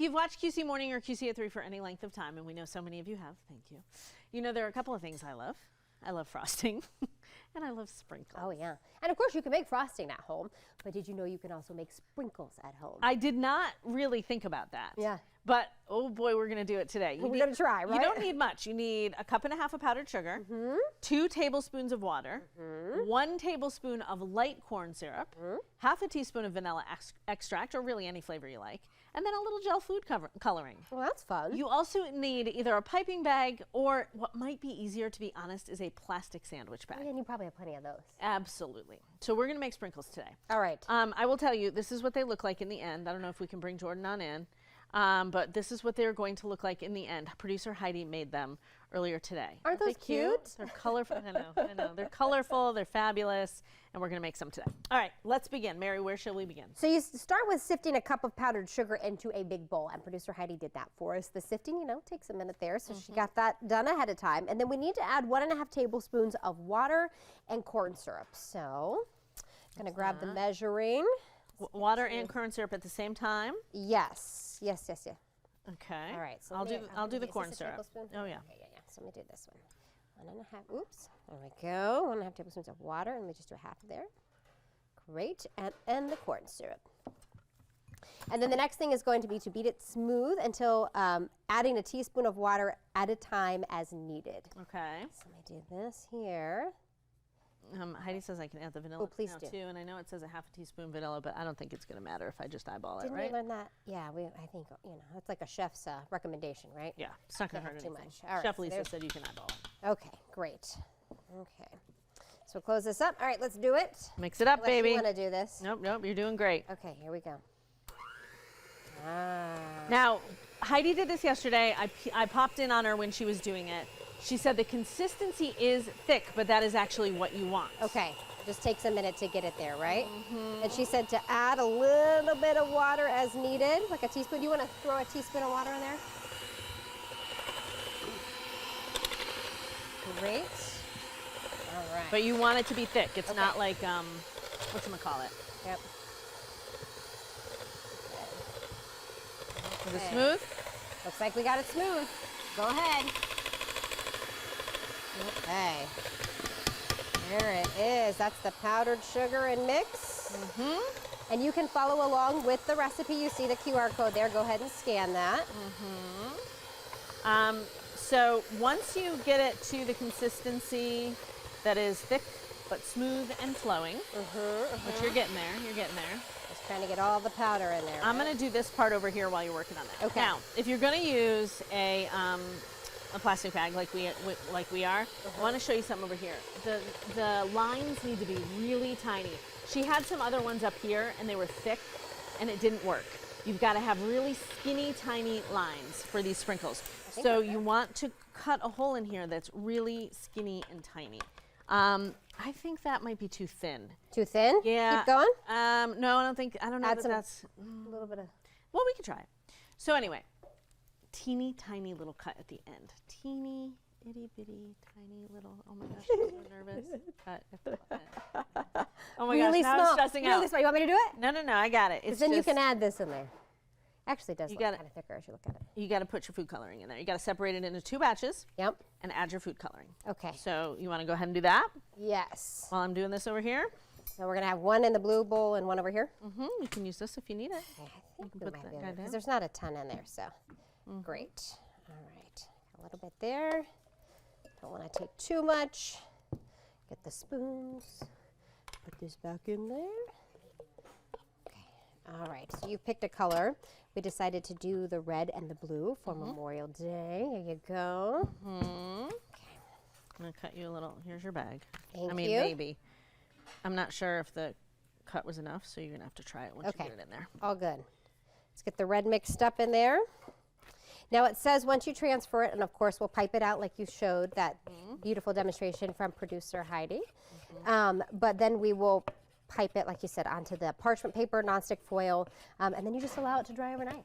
If you've watched QC Morning or QC at 3 for any length of time, and we know so many of you have, thank you. You know there are a couple of things I love. I love frosting, and I love sprinkles. Oh, yeah. And of course, you can make frosting at home, but did you know you can also make sprinkles at home? I did not really think about that. Yeah. But, oh boy, we're going to do it today. We're going to try, right? You don't need much. You need a cup and a half of powdered sugar, 2 tablespoons of water, 1 tablespoon of light corn syrup, half a teaspoon of vanilla extract, or really any flavor you like, and then a little gel food coloring. Well, that's fun. You also need either a piping bag or what might be easier, to be honest, is a plastic sandwich bag. Oh, yeah, and you probably have plenty of those. Absolutely. So we're going to make sprinkles today. All right. I will tell you, this is what they look like in the end. I don't know if we can bring Jordan on in. But this is what they're going to look like in the end. Producer Heidi made them earlier today. Aren't those cute? They're colorful. I know. They're colorful. They're fabulous. And we're going to make some today. All right, let's begin. Mary, where shall we begin? So you start with sifting a cup of powdered sugar into a big bowl, and producer Heidi did that for us. The sifting, you know, takes a minute there, so she got that done ahead of time. And then we need to add 1.5 tablespoons of water and corn syrup. So I'm going to grab the measuring. Water and corn syrup at the same time? Yes. Yes. Okay. All right. So I'll do the corn syrup. Oh, yeah. Okay, yeah. So let me do this one. 1.5. Oops. There we go. 1.5 tablespoons of water, and we just do a half there. Great. And the corn syrup. And then the next thing is going to be to beat it smooth until adding a teaspoon of water at a time as needed. Okay. So let me do this here. Heidi says I can add the vanilla please now do. too, and I know it says a half a teaspoon vanilla, but I don't think it's going to matter if I just eyeball it, Didn't right? we learn that? Yeah, I think, you know, it's like a chef's recommendation, right? Yeah, it's not going to Can't hurt have too anything. much. All right, Chef so Lisa there's- said you can eyeball it. Okay, great. Okay. So we'll close this up. All right, let's do it. Mix it up, Unless baby. you want to do this. Nope, you're doing great. Okay, here we go. Now, Heidi did this yesterday. I popped in on her when she was doing it. She said the consistency is thick, but that is actually what you want. Okay, just takes a minute to get it there, right? And she said to add a little bit of water as needed, like a teaspoon. Do you want to throw a teaspoon of water in there? Great. All right. But you want it to be thick. It's not like, whatchamacallit. Yep. Is it smooth? Looks like we got it smooth. Go ahead. Okay. There it is. That's the powdered sugar and mix. And you can follow along with the recipe. You see the QR code there. Go ahead and scan that. So once you get it to the consistency that is thick but smooth and flowing, which you're getting there, Just trying to get all the powder in there. I'm going to do this part over here while you're working on that. Okay. Now, if you're going to use a plastic bag like we are, I want to show you something over here. The lines need to be really tiny. She had some other ones up here, and they were thick, and it didn't work. You've got to have really skinny, tiny lines for these sprinkles. So you want to cut a hole in here that's really skinny and tiny. I think that might be too thin. Too thin? Yeah. Keep going? No, I don't know Add that some- that's... A little bit of... Well, we can try it. So anyway, teeny tiny little cut at the end. Teeny, itty bitty, tiny little, oh my gosh, I'm so nervous. Cut at the end. Oh my really gosh, now small. I'm stressing really out. small. You want me to do it? No, I got it. It's Then you just- can add this in there. Actually, it does You look gotta- kind of thicker as you look at it. You got to put your food coloring in there. You got to separate it into 2 batches Yep. and add your food coloring. Okay. So you want to go ahead and do that Yes. while I'm doing this over here? So we're going to have one in the blue bowl and one over here. You can use this if you need it. Okay, I think can we put might that be guy able to, down. because there's not a ton in there, so great. All right, a little bit there. Don't want to take too much. Get the spoons. Put this back in there. Okay. All right, so you picked a color. We decided to do the red and the blue for Memorial Day. Here you go. I'm going to cut you a little. Here's your bag. Thank I mean, you. maybe. I'm not sure if the cut was enough, so you're going to have to try it once Okay. you get it in there. All good. Let's get the red mixed up in there. Now it says once you transfer it, and of course we'll pipe it out like you showed, that beautiful demonstration from producer Heidi. But then we will pipe it, like you said, onto the parchment paper, nonstick foil, and then you just allow it to dry overnight.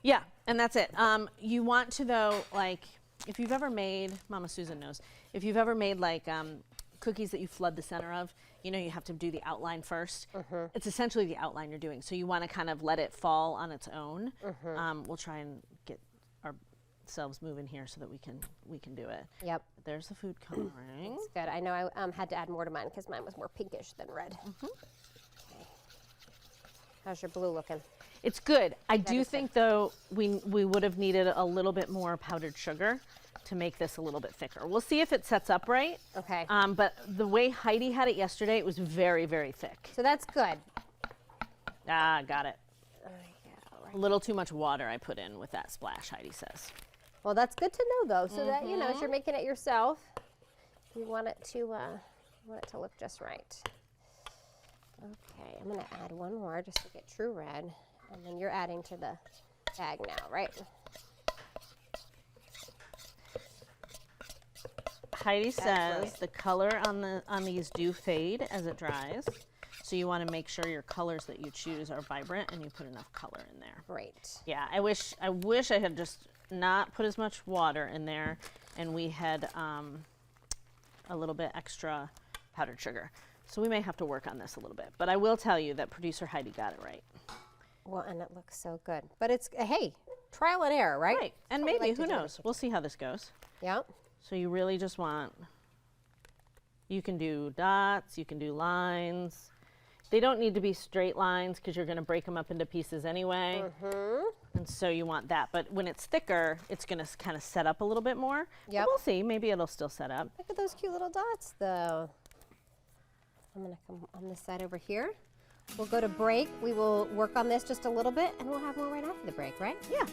Yeah, and that's it. You want to, though, like, if you've ever made, Mama Susan knows, if you've ever made, like, cookies that you flood the center of, you know, you have to do the outline first. It's essentially the outline you're doing. So you want to kind of let it fall on its own. We'll try and get ourselves moving here so that we can do it. Yep. There's the food coloring. It's good. I know I had to add more to mine because mine was more pinkish than red. Okay. How's your blue looking? It's good. I do is good. think, though, we would have needed a little bit more powdered sugar to make this a little bit thicker. We'll see if it sets up right. Okay. But the way Heidi had it yesterday, it was very, very thick. So that's good. Ah, got it. A little too much water I put in with that splash, Heidi says. Well, that's good to know, though, so that, you know, if you're making it yourself, you want it to look just right. Okay, I'm going to add one more just to get true red, and then you're adding to the bag now, right? Heidi says brilliant. the color on these do fade as it dries, so you want to make sure your colors that you choose are vibrant and you put enough color in there. Great. Yeah, I wish I had just not put as much water in there, and we had a little bit extra powdered sugar. So we may have to work on this a little bit. But I will tell you that producer Heidi got it right. Well, and it looks so good. But it's, hey, trial and error, right? Right, and That's what we maybe, like to who do. knows? We'll see how this goes. Yep. So you really just want, you can do dots, you can do lines. They don't need to be straight lines because you're going to break them up into pieces anyway. And so you want that. But when it's thicker, it's going to kind of set up a little bit more. Yep. But we'll see. Maybe it'll still set up. Look at those cute little dots, though. I'm going to come on this side over here. We'll go to break. We will work on this just a little bit, and we'll have more right after the break, right? Yeah.